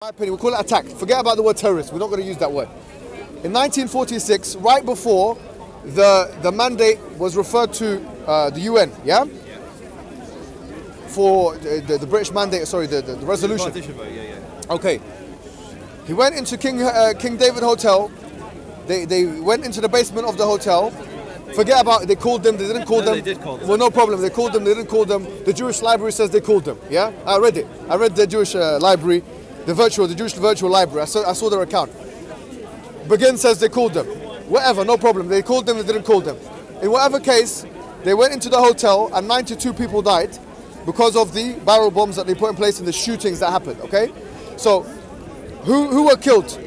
In my opinion, we call it attack. Forget about the word terrorist. We're not going to use that word. In 1946, right before the mandate was referred to the UN, yeah? For the British mandate, sorry, the resolution. Okay. He went into King David Hotel. They went into the basement of the hotel. Forget about it. They called them. They didn't call them. They did call them. Well, no problem. They called them. They didn't call them. The Jewish library says they called them. Yeah, I read it. I read the Jewish library, the Jewish virtual library. I saw their account. Begin says they called them. Whatever, no problem. They called them. They didn't call them. In whatever case, they went into the hotel and 92 people died because of the barrel bombs that they put in place in the shootings that happened. Okay, so who were killed?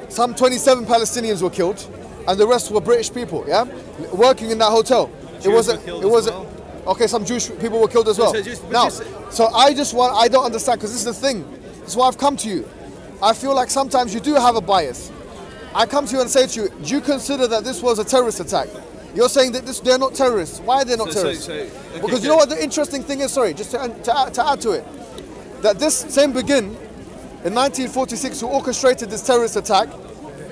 Some 27 Palestinians were killed, and the rest were British people. Yeah, working in that hotel. Jews okay. Some Jewish people were killed as well. So I don't understand, because this is the thing. This is why I've come to you. I feel like sometimes you do have a bias. I come to you and say to you, do you consider that this was a terrorist attack? You're saying that they're not terrorists. Why are they not terrorists? Okay, because you know what the interesting thing is? Sorry, just to add to it, that this same Begin in 1946, who orchestrated this terrorist attack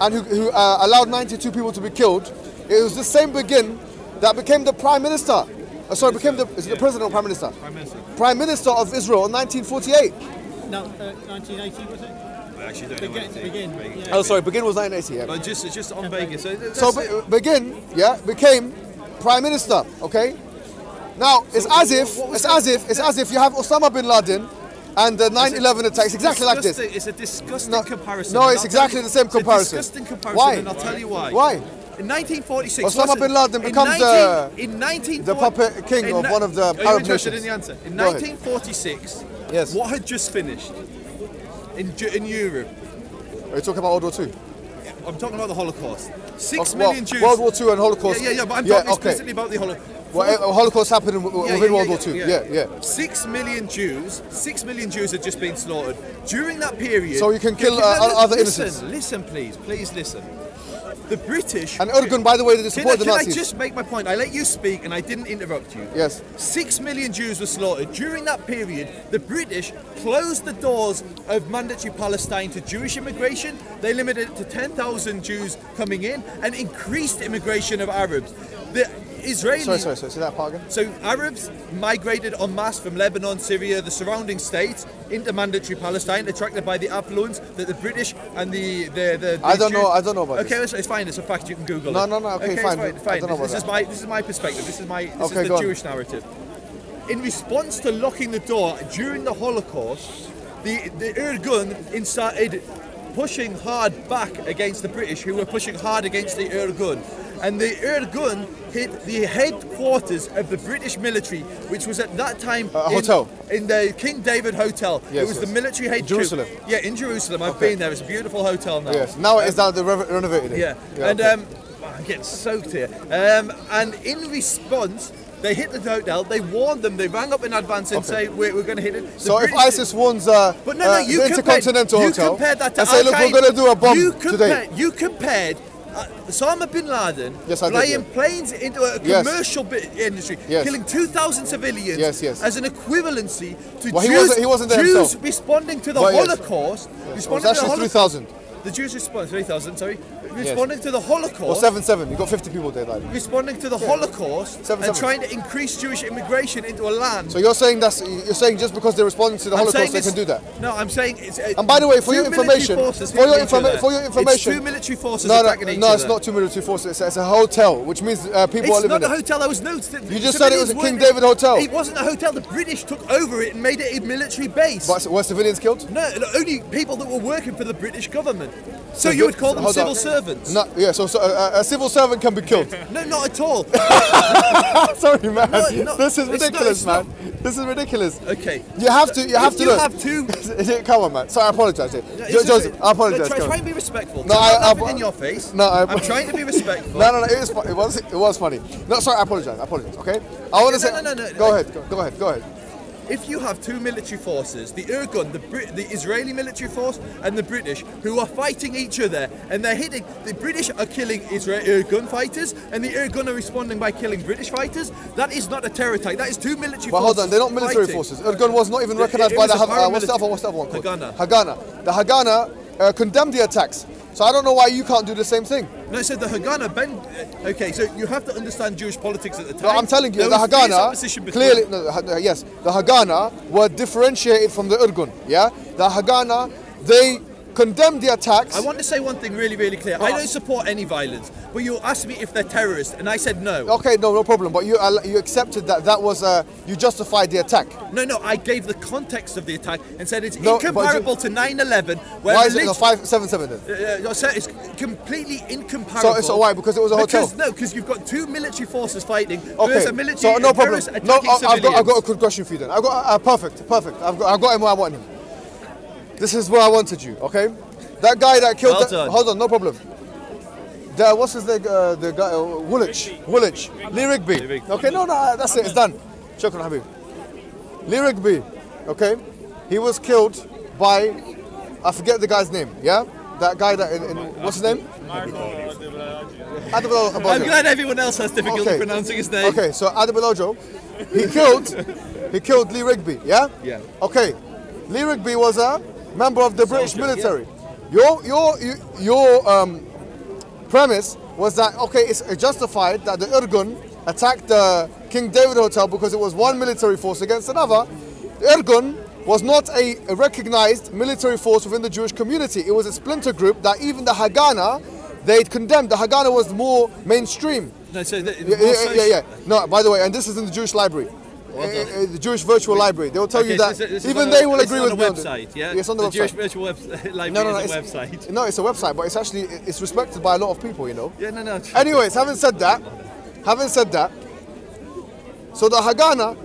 and who allowed 92 people to be killed, it was the same Begin that became the Prime Minister. Is it the President or Prime Minister? Prime Minister. Prime Minister of Israel in 1948. No, 1980 was it? I actually don't know. Begin. Yeah. Oh, sorry, Begin was 1980. Yeah. But just on Vegas. So Begin, yeah, became Prime Minister. Okay. Now it's as if you have Osama bin Laden and the 9/11 attacks, exactly like this. It's a disgusting comparison. No, it's exactly the same comparison. It's a disgusting comparison. Why? And I'll tell you why. Why? In 1946, Osama bin Laden becomes the puppet king of one of the Arab interested nations. in the answer? In 1946, yes, what had just finished in Europe? Are you talking about World War II? I'm talking about the Holocaust. 6 million Jews. World War II and Holocaust. Yeah, but I'm talking explicitly about the Holocaust. Well, Holocaust happened within World War II. Yeah. 6 million Jews had just been slaughtered during that period. So you can kill other innocents. Listen, please listen. The British and Urgun, by the way, they support the Nazis. Can I just make my point? I let you speak and I didn't interrupt you. Yes. 6 million Jews were slaughtered during that period. The British closed the doors of mandatory Palestine to Jewish immigration. They limited it to 10,000 Jews coming in and increased immigration of Arabs. The Israelis. Sorry. Say that part again. So Arabs migrated en masse from Lebanon, Syria, the surrounding states into mandatory Palestine, attracted by the affluence that the British and the I don't know about this. this. It's fine. It's a fact. You can Google it. No. Okay, fine. I don't know about this is my perspective. This is the Jewish narrative. In response to locking the door during the Holocaust, the Irgun started pushing hard back against the British, who were pushing hard against the Irgun. And the Irgun hit the headquarters of the British military, which was at that time in the King David Hotel. Yes, it was the military headquarters. Jerusalem. Yeah, in Jerusalem. I've been there. It's a beautiful hotel now. Yes. Now it is now renovated. I'm getting soaked here. And in response, they hit the hotel. They warned them. They rang up in advance and say we're going to hit it. So if ISIS warns the Intercontinental Hotel and say, look, we're going to do a bomb today. You compared Osama bin Laden flying planes into a commercial industry, killing 2,000 civilians as an equivalency to he wasn't there Jews himself. Responding to the Holocaust. It was actually 3,000. The Jews responded, 3,000, sorry. Responding to the Holocaust. Or 7,700. You got 50 people there died. Responding to the Holocaust and trying to increase Jewish immigration into a land. So you're saying just because they're responding to the Holocaust they can do that? No, I'm saying it's. And by the way, for your information, it's 2 military forces attacking each other. No, it's not 2 military forces. It's a hotel, which means people are living in it. It's not a hotel. There was no. You just said it was a King David Hotel. It wasn't a hotel. The British took over it and made it a military base. But were civilians killed? No, only people that were working for the British government. So you would call them civil servants? No, yeah. So a civil servant can be killed. No, not at all. Sorry, man. This is ridiculous, man. This is ridiculous. Okay. You have to. You have to. Come on, man. Sorry, I apologise. Joseph, I apologise. Try and be respectful. No, I'm in your face. No, I'm trying to be respectful. No. It was funny. No, sorry, I apologise. Okay. I want to say. No. Go ahead. if you have two military forces, the Irgun, the Israeli military force, and the British, who are fighting each other, and they're hitting, the British are killing Irgun fighters, and the Irgun are responding by killing British fighters, that is not a terror attack. That is two military forces. But hold on, they're not military forces. Irgun was not even recognized by the what's the other one called? Haganah. The Haganah condemned the attacks. So I don't know why you can't do the same thing. No, so the Haganah, okay, so you have to understand Jewish politics at the time. No, I'm telling you, the Haganah, clearly, yes, the Haganah were differentiated from the Irgun, yeah? The Haganah, they condemned the attacks. I want to say one thing really, really clear. I don't support any violence, but you asked me if they're terrorists, and I said no. Okay, no problem, but you accepted that was, you justified the attack. No, I gave the context of the attack and said it's incomparable to 9/11. Why is it 5/7/7 then? It's completely incomparable. So why? Because it was a hotel? No, because you've got two military forces fighting. Okay, there's a military so no problem. No, I've got a good question for you then. I've got perfect. I've got him where I want him. This is where I wanted you, okay? That guy that killed... hold on, no problem. What's his name? The guy... Woolwich. Lee Rigby. Okay, no, that's it. It's done. Shukran, Habib. Lee Rigby, okay? He was killed by... I forget the guy's name, yeah? That guy that... what's his name? I'm glad everyone else has difficulty pronouncing his name. Okay, so Adebayojo, he killed Lee Rigby, yeah? Yeah. Okay, Lee Rigby was a member of the British military. Your premise was that, okay, it's justified that the Irgun attacked the King David Hotel because it was one military force against another. The Irgun was not a recognized military force within the Jewish community. It was a splinter group that even the Haganah, they condemned. The Haganah was more mainstream. No, so yeah. No, by the way, and this is in the Jewish library. The Jewish virtual library. They will tell you that even they will agree with me. It's on the website, yeah? It's on the website. Jewish virtual library is a website. No, it's a website, but it's respected by a lot of people, you know. Yeah, no. Anyways, having said that, so the Haganah,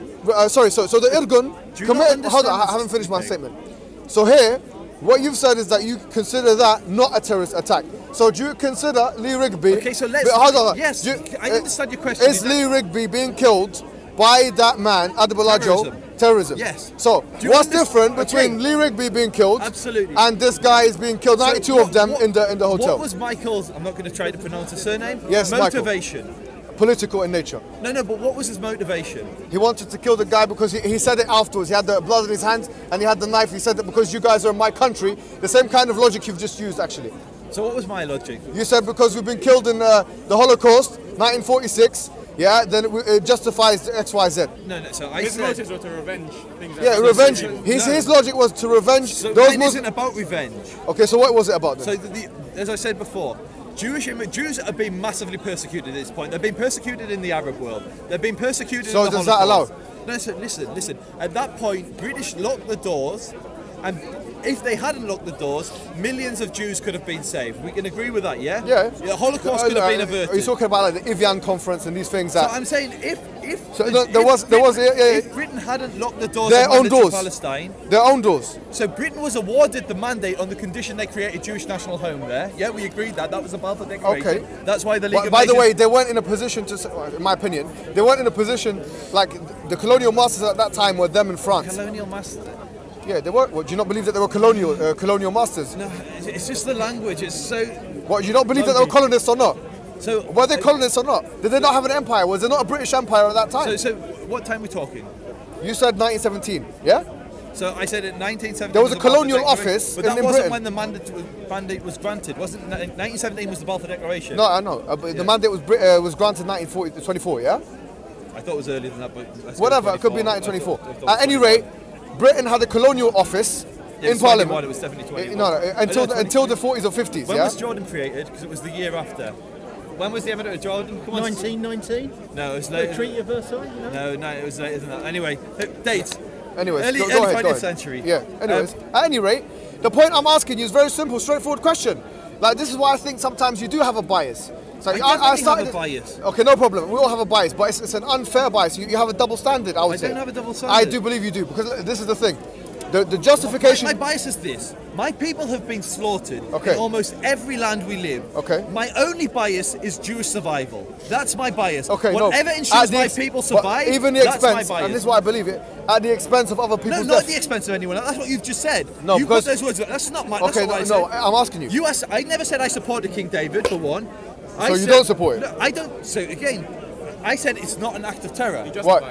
so the Irgun committed. Hold on, I haven't finished my statement. So here, what you've said is that you consider that not a terrorist attack. So do you consider Lee Rigby? Okay, so let's. Hold on. Yes, I understand your question. Is Lee Rigby being killed by that man, Adebayojo, terrorism? Yes. So what's different between Lee Rigby being killed and this guy is being killed? 92 of them in the hotel. What was Michael's, I'm not going to try to pronounce his surname, motivation? Michael. Political in nature. No, but what was his motivation? He wanted to kill the guy because he said it afterwards. He had the blood in his hands and he had the knife. He said that because you guys are in my country, the same kind of logic you've just used actually. So what was my logic? You said because we've been killed in the Holocaust, 1946, yeah, then it justifies XYZ. No, so I his said... motives were to revenge things. Yeah, revenge. His logic was to revenge. So mine isn't about revenge. Okay, so what was it about then? So, as I said before, Jews are being massively persecuted at this point. They've been persecuted in the Arab world. They've been persecuted in the Holocaust. So does that allow? No, so listen. At that point, British locked the doors, and if they hadn't locked the doors, millions of Jews could have been saved. We can agree with that, yeah? Yeah. The Holocaust could have been averted. Are you talking about like the Evian conference and these things? So I'm saying if Britain hadn't locked the doors to Palestine, their own doors. So Britain was awarded the mandate on the condition they create a Jewish national home there. Yeah, we agreed that was the Balfour Declaration. Okay. That's why the League of By the way, they weren't in a position to, in my opinion, they weren't in a position like the colonial masters at that time were them in France. Colonial masters. Yeah, they were. What, do you not believe that they were colonial masters? No, it's just the language. It's so. What, do you not believe that they were colonists or not? So were they colonists or not? Did they not have an empire? Was there not a British empire at that time? So what time are we talking? You said 1917, yeah? So I said in 1917. There was a colonial office in Britain. But that wasn't when the mandate was granted. Wasn't 1917 was the Balfour Declaration? No, I know. The mandate was granted 1924, yeah? I thought it was earlier than that, but whatever. It could be 1924. At any rate, Britain had a colonial office in Parliament. It was definitely 21. No, until the 40s or 50s. When was Jordan created? Because it was the year after. When was the eminence of Jordan? 1919? No, it was later. The Treaty of Versailles? No, it was later than that. Anyway, dates. Anyways, early go ahead, 20th century. Yeah. Anyways, at any rate, the point I'm asking you is very simple, straightforward question. Like, this is why I think sometimes you do have a bias. So I have a bias. Okay, no problem. We all have a bias, but it's an unfair bias. You have a double standard, I would say. I don't have a double standard. I do believe you do, because this is the thing. The justification. My bias is this. My people have been slaughtered Okay. in almost every land we live. Okay. My only bias is Jewish survival. That's my bias. Okay, Whatever ensures my people survive, even the that's expense, my bias. and this is why I believe it, at the expense of other people's No, not death. at the expense of anyone else. That's what you've just said. No, you because put those words. That's not my. Okay, that's not what I said. I'm asking you. I never said I supported King David for one. So you don't support it? No, I don't. So again, I said it's not an act of terror. What?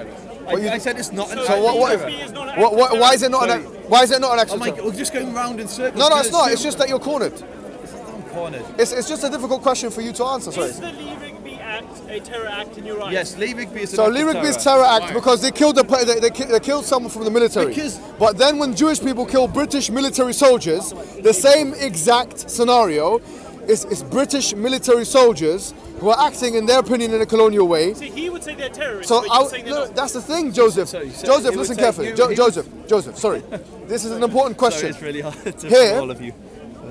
I said it's not an act So of terror. why is it not an? Why is it not an act Oh of my terror? God, we're just going round in circles. No, it's not. It's just that you're cornered. I'm cornered. It's just a difficult question for you to answer. Sorry. Is the Lee Rigby Act a terror act in your eyes? Yes, Lee Rigby is. So Lee Rigby's terror act because they killed they killed someone from the military. But then when Jewish people kill British military soldiers, the same exact scenario is British military soldiers who are acting in their opinion in a colonial way. See, he would say they're terrorists. So but you're saying they're not. that's the thing, Joseph. Joseph, listen carefully. Joseph, sorry. This is an important question. Sorry, it's really hard to Here, all of you.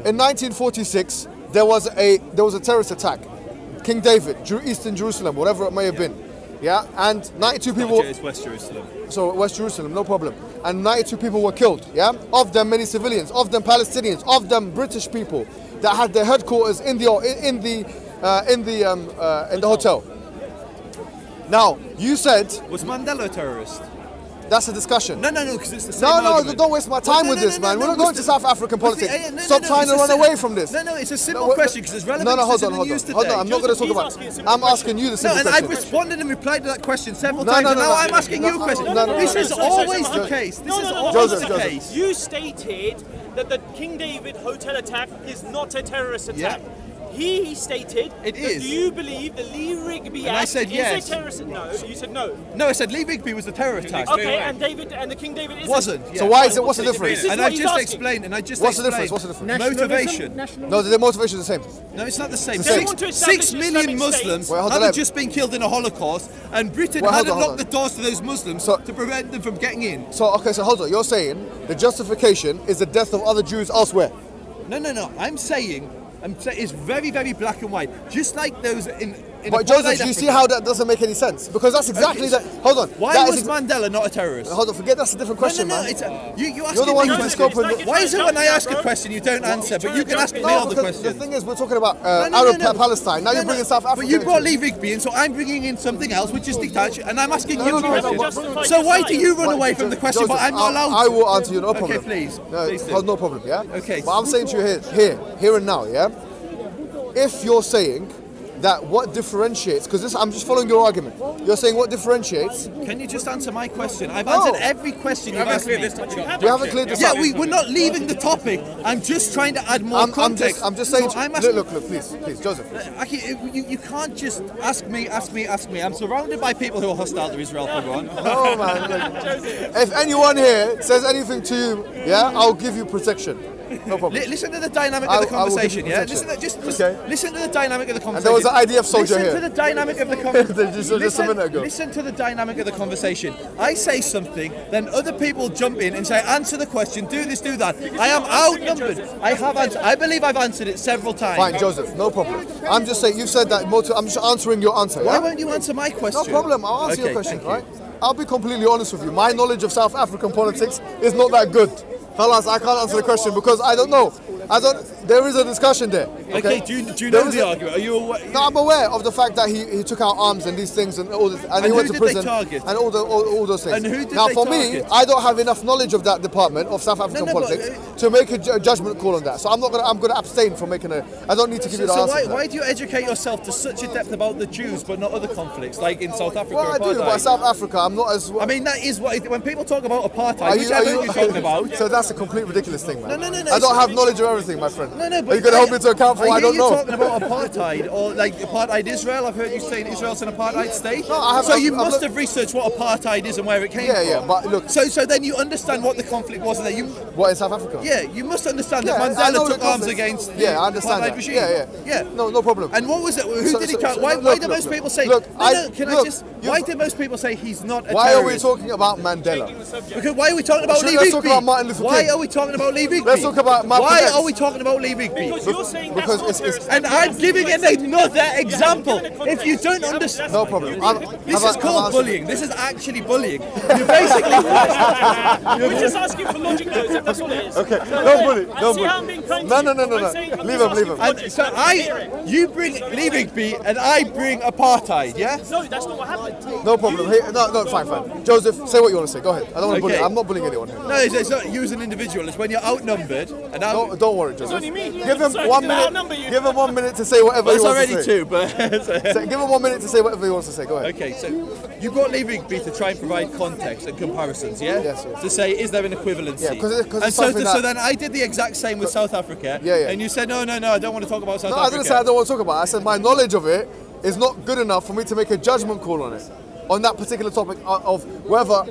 In 1946, there was a terrorist attack. King David, Eastern Jerusalem, whatever it may have been. Yeah, and 92 people. It's West Jerusalem. So West Jerusalem, no problem. And 92 people were killed. Yeah, of them many civilians, of them Palestinians, of them British people that had their headquarters in the hotel. Now you said Was Mandela a terrorist? that's a discussion. No, because it's the same No, argument. don't waste my time with this, man. We're not going to South African politics. Stop trying to run away from this. No, it's a simple question because it's relevant. No, hold on. I'm not going to talk about it. I'm asking you the simple and question. I've responded and replied to that question several No, times. no, and no, now no. I'm asking you a question. This is always the case. This is always the case. You stated that the King David hotel attack is not a terrorist attack. He stated it that is. Do you believe the Lee Rigby And I Act said is yes. a terrorist? No, you said no. No, I said Lee Rigby was a terror attack. Okay, and the King David isn't. Wasn't. So why is it? What's the difference? And I just explained. What's the difference? What's the difference? Motivation. No, the motivation is the same. No, it's not the same. They want to 6 establish million Islamic Muslims State. hadn't just been killed in a Holocaust, and Britain Hold hadn't on. locked the doors to those Muslims to prevent them from getting in. So hold on. You're saying the justification is the death of other Jews elsewhere. No. I'm saying it's very, very black and white. Just like those in But Joseph, do you see how that doesn't make any sense? Because that's exactly that. Hold on. Why was Mandela not a terrorist? Hold on, forget that's a different question, man. You You're the one who questions. just opened. Why is it when I ask a question you don't answer, but you can ask me all the questions? The thing is, we're talking about Arab Palestine. Now you're bringing South Africa. But you brought Lee Rigby in, so I'm bringing in something else, which is detached, and I'm asking you questions. So why do you run away from the question, but I'm not allowed to? I will answer you, no problem. Okay, please. No problem, yeah? Okay. But I'm saying to you here and now, yeah? If you're saying that what differentiates, because I'm just following your argument. You're saying what differentiates. Can you just answer my question? I've answered every question you've asked me. We haven't cleared this up. Yeah, we're not leaving the topic. I'm just trying to add more context. I'm just saying. So Look, please, Joseph. You can't just ask me. I'm surrounded by people who are hostile to Israel, for one. Oh man. If anyone here says anything to you, yeah, I'll give you protection. No problem. Listen to the dynamic of the conversation, yeah? Listen to the dynamic of the conversation. And there was an IDF soldier here. Listen to the dynamic of the conversation. just a minute ago. Listen to the dynamic of the conversation. I say something, then other people jump in and say, answer the question, do this, do that. I am outnumbered. I believe I've answered it several times. Fine, Joseph, no problem. I'm just saying, you've said that, I'm just answering your answer, yeah? Why won't you answer my question? No problem, I'll answer your question, right? I'll be completely honest with you. My knowledge of South African politics is not that good. Fellas, I can't answer the question because I don't know. There is a discussion there. Okay, do you know the argument? Are you aware? No, I'm aware of the fact that he took out arms and these things and all this, and he went to prison and all those things. And who did now, they for target? me, I don't have enough knowledge of that department of South African politics to make a judgment call on that. So I'm going to abstain from making I don't need to give you the answer. So why do you educate yourself to such a depth about the Jews but not other conflicts like in South Africa? Well, I do, but South Africa, I'm not as. I mean, that is what when people talk about apartheid. Which I know you're talking about. So that's a complete ridiculous thing, man. No. I don't have knowledge of everything, my friend. No, but are you going to hold me to account for what I don't know? You're talking about apartheid or like apartheid Israel. I've heard you saying Israel's an apartheid state. No, I have. So you must have researched what apartheid is and where it came from. Yeah, but look. So then you understand what the conflict was there. What in South Africa? Yeah, you must understand that Mandela took arms against the I understand apartheid that. regime. Yeah. No problem. And what was it? Who did he target? Why do most people say? Why do most people say he's not a terrorist? Why are we talking about Mandela? Because why are we talking about Lee Rigby? Let's talk about Martin Luther King. Why are we talking about Lee Rigby? Let's talk about Malcolm Why X. are we talking about Lee leaving beef. Because you're saying that's not terrorist. And I'm giving another example. If you don't understand, no problem. This is called bullying. This is actually bullying. You basically. We're just asking for logic, though. That's all it is. Okay, don't bully. Don't See how I'm being kind No. to you? Leave him. And so you bring leaving beef, and I bring apartheid. Yeah. No, that's not what happened. No problem. Hey, no, fine. Joseph, say what you want to say. Go ahead. I don't want to bully. I'm not bullying anyone here. No, it's not you as an individual. It's when you're outnumbered. And don't worry, Joseph. It's only me. Give him 1 minute. Give him 1 minute to say whatever he wants to say. It's already 2, but give him 1 minute to say whatever he wants to say. Go ahead. Okay, so you got leaving beef to try and provide context and comparisons, yeah? Yes. To say, is there an equivalency? Yeah, because so then I did the exact same with South Africa. Yeah. And you said, no, I don't want to talk about South Africa. No, I didn't say I don't want to talk about it. I said my knowledge of it is not good enough for me to make a judgment call on it. On that particular topic of whether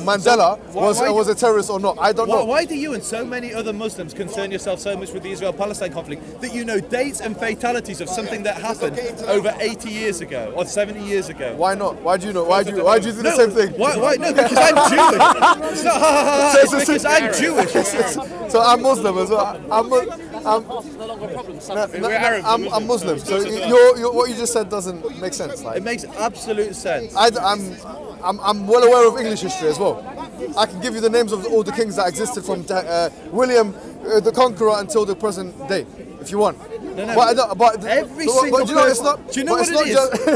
Mandela was a terrorist or not. I don't know. Why do you and so many other Muslims concern yourself so much with the Israel-Palestine conflict that you know dates and fatalities of something that happened over 80 years ago or 70 years ago? Why not? Why do you know? Why do you do the same thing? Why? No, because I'm Jewish. It's not it's because I'm Jewish. So I'm Muslim as well. I'm Muslim. So what you just said doesn't make sense. It makes absolute sense. I'm well aware of English history as well. I can give you the names of all the kings that existed from William the Conqueror until the present day, if you want. No. But every single do you know it's not? Do you know what it is,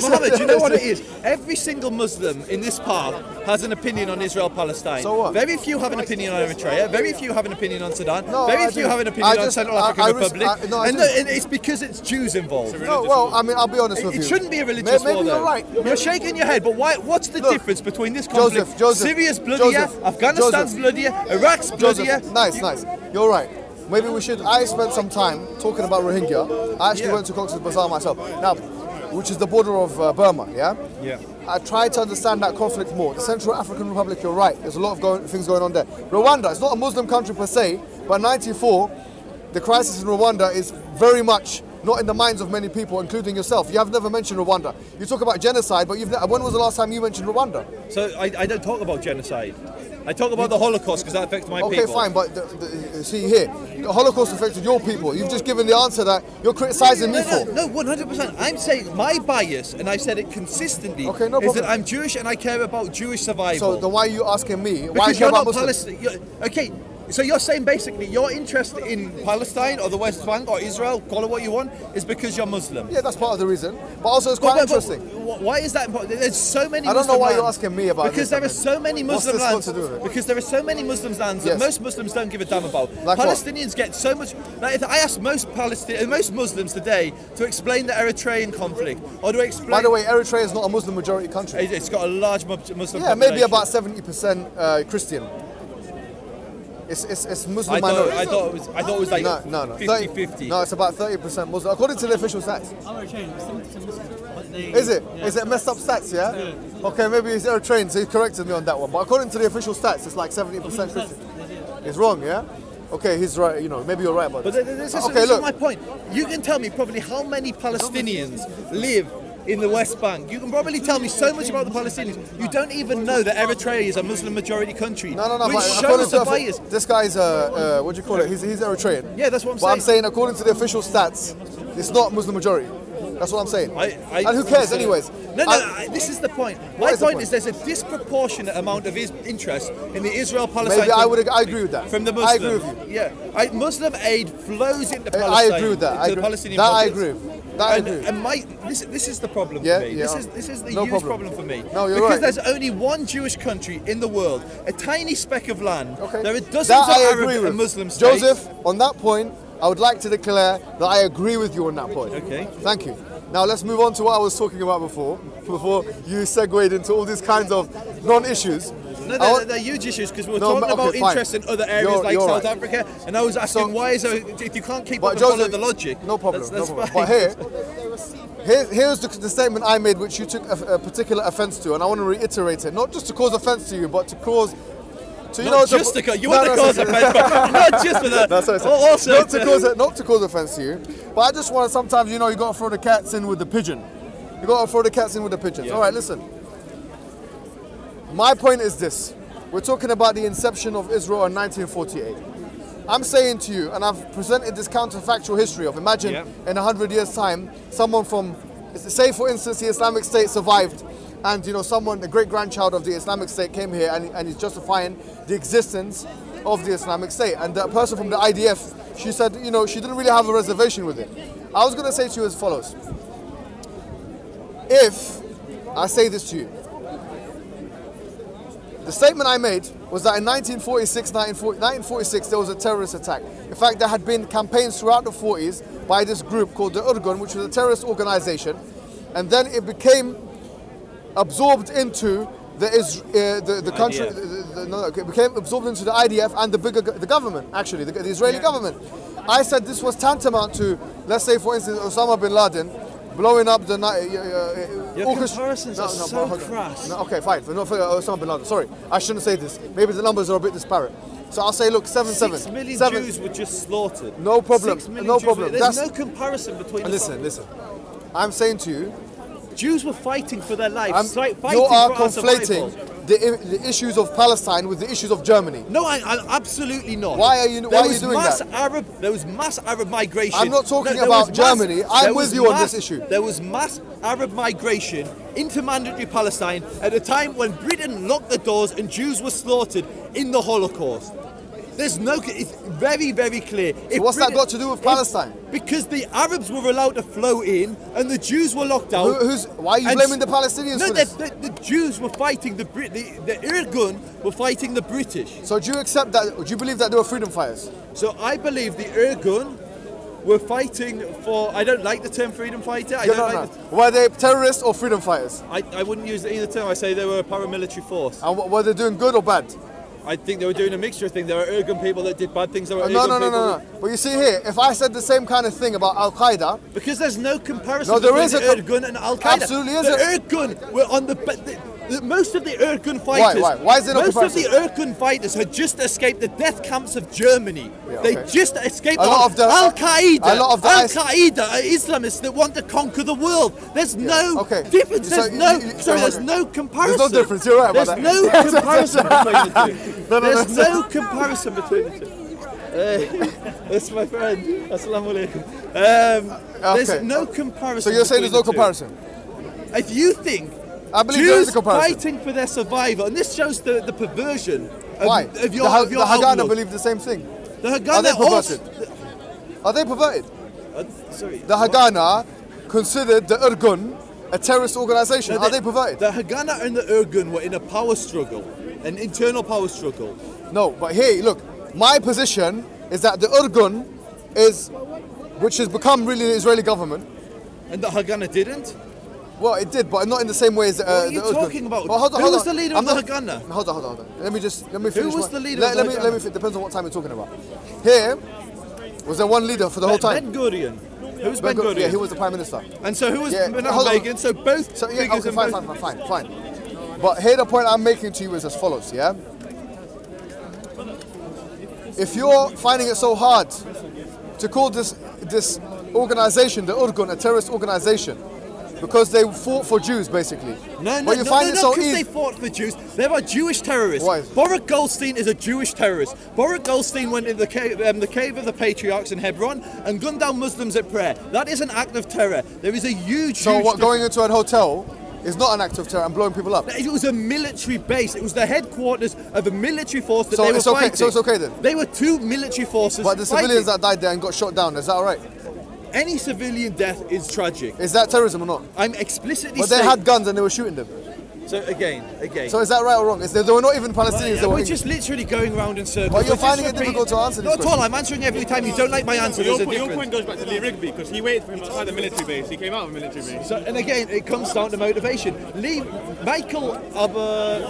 Mohammed? Do you know what it is? Every single Muslim in this park has an opinion on Israel-Palestine. So what? Very few have an opinion on Eritrea. Very few have an opinion on Sudan. Very few have an opinion on Central African Republic. And it's because it's Jews involved. No, well, I mean, I'll be honest with you. It shouldn't be a religious war, though. Maybe you're right. You're shaking your head, but why? What's the difference between this conflict? Syria's bloodier, Afghanistan's bloodier, Iraq's bloodier. Nice. You're right. Maybe we should. I spent some time talking about Rohingya. I actually went to Cox's Bazar myself. Now, which is the border of Burma, yeah? Yeah. I tried to understand that conflict more. The Central African Republic, you're right. There's a lot of things going on there. Rwanda, it's not a Muslim country per se, but in '94, the crisis in Rwanda is very much not in the minds of many people, including yourself. You have never mentioned Rwanda. You talk about genocide, but when was the last time you mentioned Rwanda? So I don't talk about genocide. I talk about the Holocaust because that affects my people. Okay, fine, but see here, the Holocaust affected your people. You've just given the answer that you're criticizing me for. No, 100%. I'm saying my bias, and I've said it consistently, is that I'm Jewish and I care about Jewish survival. So then why are you asking me? Because why are you you're about not Muslims? Okay. So you're saying basically your interest in Palestine or the West Bank or Israel, call it what you want, is because you're Muslim. Yeah, that's part of the reason. But also it's quite interesting. Why is that important? There's so many. I don't know why you're asking me about because there are so many Muslim lands. Because there are so many Muslim lands that most Muslims don't give a damn about. Like Palestinians get so much. Like if I ask most Muslims today to explain the Eritrean conflict or to explain. By the way, Eritrea is not a Muslim majority country. It's got a large Muslim population. Yeah, maybe about 70% Christian. It's Muslim minority. I thought it was like 50-50. No, it's about 30% Muslim, according to the official stats. Is it? Yeah. Is it messed up stats, yeah? Okay, maybe he's Eritrean, so he corrected me on that one. But according to the official stats, it's like 70% Christian. It's wrong, yeah? Okay, he's right, maybe you're right about that. But this is my point. You can tell me probably how many Palestinians live in the West Bank. You can probably tell me so much about the Palestinians. You don't even know that Eritrea is a Muslim majority country. No. Which shows the bias. This guy's what do you call it? He's Eritrean. Yeah, that's what I'm saying. But I'm saying according to the official stats, it's not Muslim majority. That's what I'm saying. And who cares, anyways? No, this is the point. My point is there's a disproportionate amount of interest in the Israel-Palestine. Maybe I agree with that. From the Muslims. I agree with you. Yeah, Muslim aid flows into Palestine. I agree with that. The Palestinian that pockets. I agree. And this is the problem for me. This is the huge problem for me. No, you're because right. there's only one Jewish country in the world, a tiny speck of land. Okay. There are dozens of Arab and Muslim states. Joseph, on that point, I would like to declare that I agree with you on that point. Okay. Thank you. Now let's move on to what I was talking about before you segued into all these kinds of non-issues. No, they're huge issues because we're talking about interest in other areas like South Africa, and I was asking why is there, if you can't keep up and follow the logic. No problem. That's fine. But here's the statement I made, which you took a particular offence to, and I want to reiterate it, not just to cause offence to you, but to cause. So you want to cause offence, not just for that. Also, not to cause offence to you, but I just want to. Sometimes you got to throw the cats in with the pigeon. You got to throw the cats in with the pigeons. Yeah. All right, listen. My point is this: we're talking about the inception of Israel in 1948. I'm saying to you, and I've presented this counterfactual history of, imagine in 100 years' time, someone from, say for instance, the Islamic State survived, and you know, someone, the great-grandchild of the Islamic State came here and is justifying the existence of the Islamic State. And the person from the IDF, she said, you know, she didn't really have a reservation with it. I was going to say to you as follows. If, I say this to you, the statement I made was that in 1946, there was a terrorist attack. In fact, there had been campaigns throughout the 40s by this group called the Urgun, which was a terrorist organization, and then it became absorbed into the country. It became absorbed into the IDF and the government, actually, the Israeli government. I said this was tantamount to, let's say, for instance, Osama bin Laden blowing up the Your comparisons are so crass. No, okay, fine. For Osama bin Laden. Sorry, I shouldn't say this. Maybe the numbers are a bit disparate. So I'll say, look, 7-7. 6 million Jews were just slaughtered. No problem. No problem. There's no comparison between the Listen. I'm saying to you, Jews were fighting for their lives. You are conflating the issues of Palestine with the issues of Germany. No, I absolutely not. Why are you doing that? There was mass Arab migration. I'm not talking about Germany. I'm with you on this issue. There was mass Arab migration into mandatory Palestine at a time when Britain locked the doors and Jews were slaughtered in the Holocaust. It's very, very clear. So what's that got to do with Palestine? Because the Arabs were allowed to flow in and the Jews were locked out. Why are you blaming the Palestinians for this? The Jews were fighting the Irgun were fighting the British. So do you accept that? Do you believe that they were freedom fighters? So I believe the Irgun were fighting for, I don't like the term freedom fighter. Were they terrorists or freedom fighters? I wouldn't use either term. I say they were a paramilitary force. And were they doing good or bad? I think they were doing a mixture of things. There were Irgun people that did bad things. There were no. But you see here, if I said the same kind of thing about Al-Qaeda... Because there's no comparison between the Irgun and Al-Qaeda. Absolutely isn't. The Irgun were on most of the Irgun fighters... Why is there no comparison? Most of the Irgun fighters had just escaped the death camps of Germany. Yeah, They just escaped Al-Qaeda. Al-Qaeda are Islamists that want to conquer the world. There's no difference. There's no comparison. There's no difference. You're right about that. There's no comparison between the two. There's no comparison between the two. That's my friend. Assalamu alaikum. There's no comparison. So you're saying there's no comparison? If you think I believe there is a Jews comparison. fighting for their survival, and this shows the perversion of your the Haganah outlook. believe the same thing. The Haganah Are they perverted? Sorry. The Haganah considered the Irgun a terrorist organization. Are they perverted? The Haganah and the Irgun were in a power struggle, an internal power struggle. No, but here, look, my position is that the Irgun which has become really the Israeli government. And the Haganah didn't? Well, it did, but not in the same way as what are you talking about? Who was the leader of the Haganah? Hold on. Let me finish. Who was the leader of the Haganah? It depends on what time you're talking about. Here, was there one leader for the whole time? Ben-Gurion. Who's Ben-Gurion? Yeah, he was the Prime Minister. And so who was Menachem Begin? So both figures fine. But here the point I'm making to you is as follows, yeah? If you're finding it so hard to call this organization, the Urgun, a terrorist organization, because they fought for Jews, basically. No, because they fought for Jews. They are Jewish terrorists. Why? Baruch Goldstein is a Jewish terrorist. Baruch Goldstein went in the cave of the patriarchs in Hebron and gunned down Muslims at prayer. That is an act of terror. There is a huge... So what, going into a hotel is not an act of terror and blowing people up? It was a military base. It was the headquarters of a military force that they were fighting. So it's okay then? They were two military forces But the civilians that died there and got shot down, is that alright? Any civilian death is tragic. Is that terrorism or not? I'm explicitly saying... But they had guns and they were shooting them. So again. So is that right or wrong? They were not even Palestinians. We're just literally going round in circles. But you're finding it difficult to answer this question. Not at all. I'm answering every time. You don't like my answer. Your point goes back to Lee Rigby because he waited for him outside the military base. He came out of the military base. So, and again, it comes down to motivation. Michael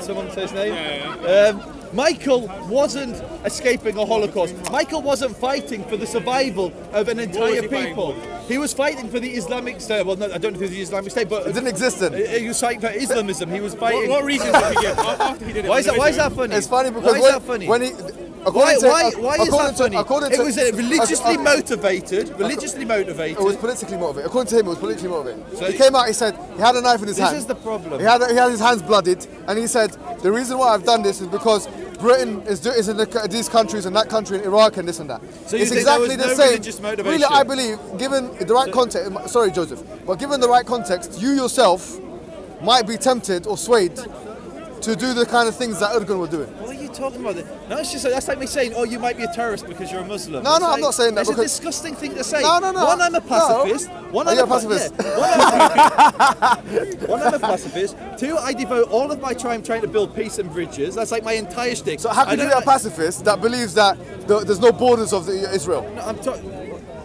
someone say his name? Michael wasn't escaping a Holocaust. Michael wasn't fighting for the survival of an entire people. He was fighting for the Islamic State. Well, no, I don't know if it was the Islamic State, but it didn't exist then. He was fighting for Islamism. He was fighting. What reason did he give after he did it? Why is that funny? It's funny because why is that funny? When he, why is that funny? It was religiously motivated. Religiously motivated. It was politically motivated. According to him, it was politically motivated. So he came out. He said he had a knife in his hand. This is the problem. He had his hands blooded, and he said the reason why I've done this is because Britain is in these countries and that country in Iraq and this and that. So it's exactly the same. Really, I believe, given the right context, sorry Joseph, but given the right context, you yourself might be tempted or swayed to do the kind of things that Erdogan were doing. What are you talking about? No, it's just that's like me saying, oh, you might be a terrorist because you're a Muslim. No, I'm not saying that. It's a disgusting thing to say. No. One, I'm a pacifist. One, I'm a pacifist. One, I'm a pacifist. Two, I devote all of my time trying to build peace and bridges. That's like my entire shtick. So how can you be a pacifist that believes that there's no borders of Israel? No,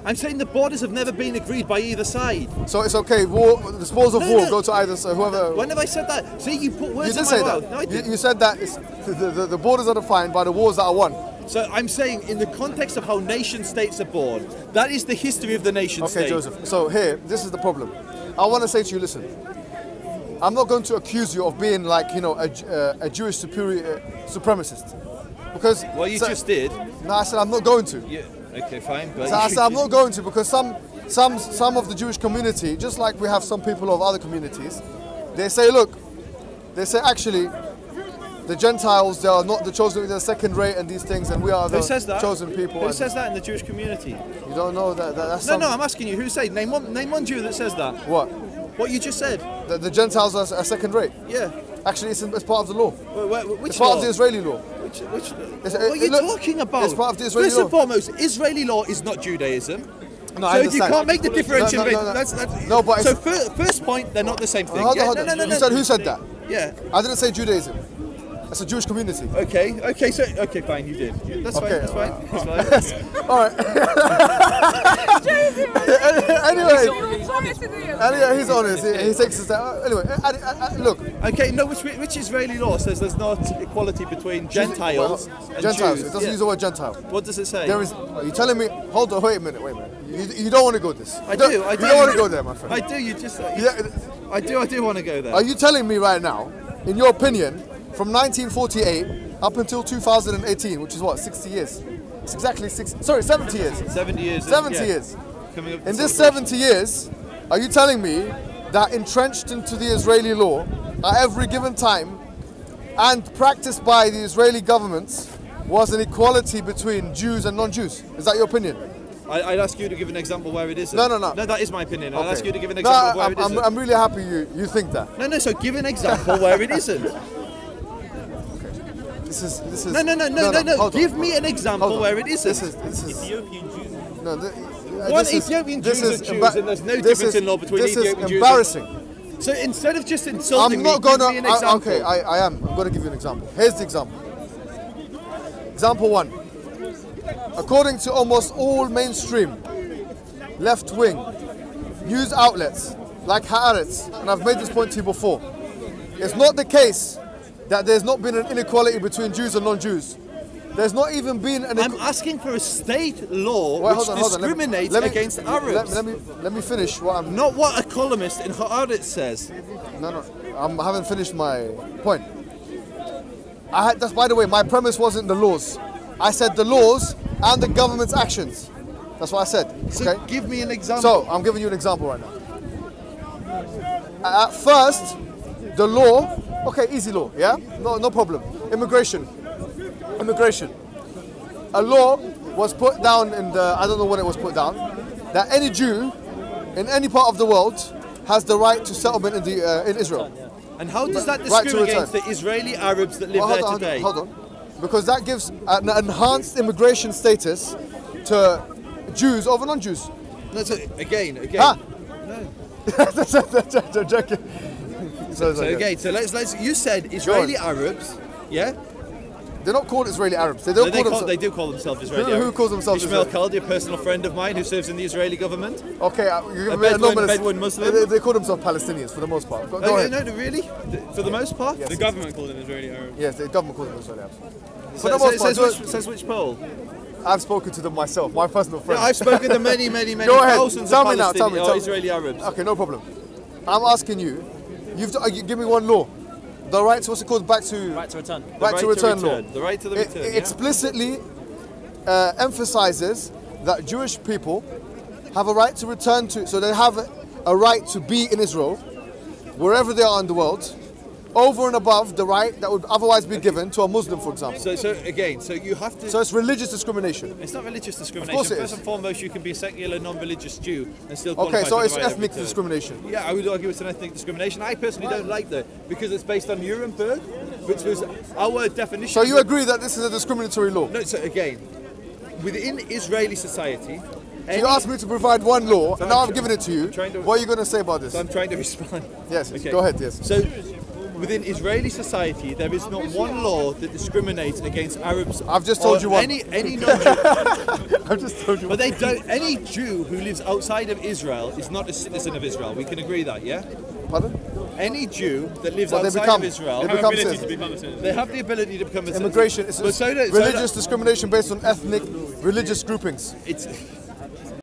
I'm saying the borders have never been agreed by either side. So it's okay. The spoils of war go to either side. Whoever. When have I said that? See, you put words in my mouth. No, I didn't. You said that the borders are defined by the wars that are won. So I'm saying, in the context of how nation states are born, that is the history of the nation state. Okay, Joseph. So here, this is the problem. I want to say to you, listen. I'm not going to accuse you of being like a Jewish supremacist, because well, you just did. No, I said I'm not going to. Yeah. Okay, fine. But so I said I'm not going to, because some of the Jewish community, just like we have some people of other communities, they say, look, actually, the Gentiles, they are not the chosen, they're second rate and these things, and we are the chosen people. Who says that in the Jewish community? You don't know that's No, I'm asking you, who says? Name one Jew that says that. What? What you just said. The Gentiles are second rate. Yeah. Actually, it's part of the law. Which it's part law? of the Israeli law. What are you talking about? It's part of the Israeli law. First and foremost, Israeli law is not Judaism. No, so you can't make the differentiation. No, but so first point, they're not the same thing. Hold on. You said who said that? Yeah. I didn't say Judaism. It's a Jewish community. Okay, fine, you did. That's fine. All right. Anyway, he's honest. He takes his time. Anyway, look. Okay, no, which Israeli law says there's not equality between Gentiles and Gentiles. Jews? It doesn't use the word Gentile. What does it say? There is. Are you telling me? Hold on. Wait a minute. You don't want to go this. I do. You don't want to go there, my friend. I do. I do want to go there. Are you telling me right now, in your opinion, from 1948 up until 2018, which is what, 60 years? It's exactly 70 years. 70 years. 70 years. In this 70 years, are you telling me that entrenched into the Israeli law at every given time and practiced by the Israeli governments was an equality between Jews and non-Jews? Is that your opinion? I'd ask you to give an example where it isn't. No, that is my opinion. Okay. I'll ask you to give an example where it isn't. I'm really happy you think that. No, so give an example where it isn't. This is No. Give me an example where it isn't. This is Ethiopian Jews. No, Ethiopian Jews are Jews, and there's no difference in law between Ethiopian Jews. This is embarrassing. So instead of just insulting me, give me an example. Okay, I am. I'm going to give you an example. Here's the example. Example 1. According to almost all mainstream left-wing news outlets like Haaretz, and I've made this point to you before, it's not the case that there's not been an inequality between Jews and non-Jews. There's not even been an... I'm asking for a state law which discriminates against Arabs. Let me finish what I'm... Not what a columnist in Haaretz says. No, I haven't finished my point. That's, by the way, my premise wasn't the laws. I said the laws and the government's actions. That's what I said. So okay? Give me an example. So I'm giving you an example right now. At first, the law, okay, easy law, yeah? No problem. Immigration. A law was put down in the, I don't know when it was put down, that any Jew in any part of the world has the right to settlement in Israel. And how does that discriminate against the Israeli Arabs that live there today? Hold on. Because that gives an enhanced immigration status to Jews over non-Jews. No, so again. Ah. No. Joking. So let's. You said Israeli Arabs, yeah? They're not called Israeli Arabs. They do call themselves Israeli Arabs. Who calls themselves Ishmael Kaldi, a personal friend of mine who serves in the Israeli government. Okay, a Bedouin Muslim. They call themselves Palestinians for the most part. Go ahead. No, really? For the most part? Yes. The government calls them Israeli Arabs. Yes, the government calls them Israeli Arabs. For the most part. Says which poll? I've spoken to them myself, my personal friend. Yeah, I've spoken to many Go ahead. thousands Tell of me now, Palestinian Israeli Arabs. Okay, no problem. I'm asking you, you give me one law. The right to, what's it called, Right to return. Right to return law. The right to the return. It explicitly emphasizes that Jewish people have a right to return to, so they have a right to be in Israel, wherever they are in the world, over and above the right that would otherwise be given to a Muslim, for example. So again, so you have to. So it's religious discrimination. It's not religious discrimination. Of course it First is. and foremost, you can be a secular, non-religious Jew and still qualify. Okay, so for it's the right ethnic of return. discrimination. Yeah, I would argue it's an ethnic discrimination. I personally don't like that because it's based on Nuremberg, which was our definition. So you agree that this is a discriminatory law? No. So again, within Israeli society. So you asked me to provide one law, and now I've given it to you. To, what are you going to say about this? So I'm trying to respond. Yes, okay. Go ahead, yes. So, within Israeli society, there is not one law that discriminates against Arabs. I've just told you one. Any non-Jew. I've just told you one. But they don't. Any Jew who lives outside of Israel is not a citizen of Israel. We can agree that, yeah? Pardon? Any Jew that lives outside of Israel they have the ability to become a citizen. Immigration is religious discrimination based on ethnic, religious groupings. It's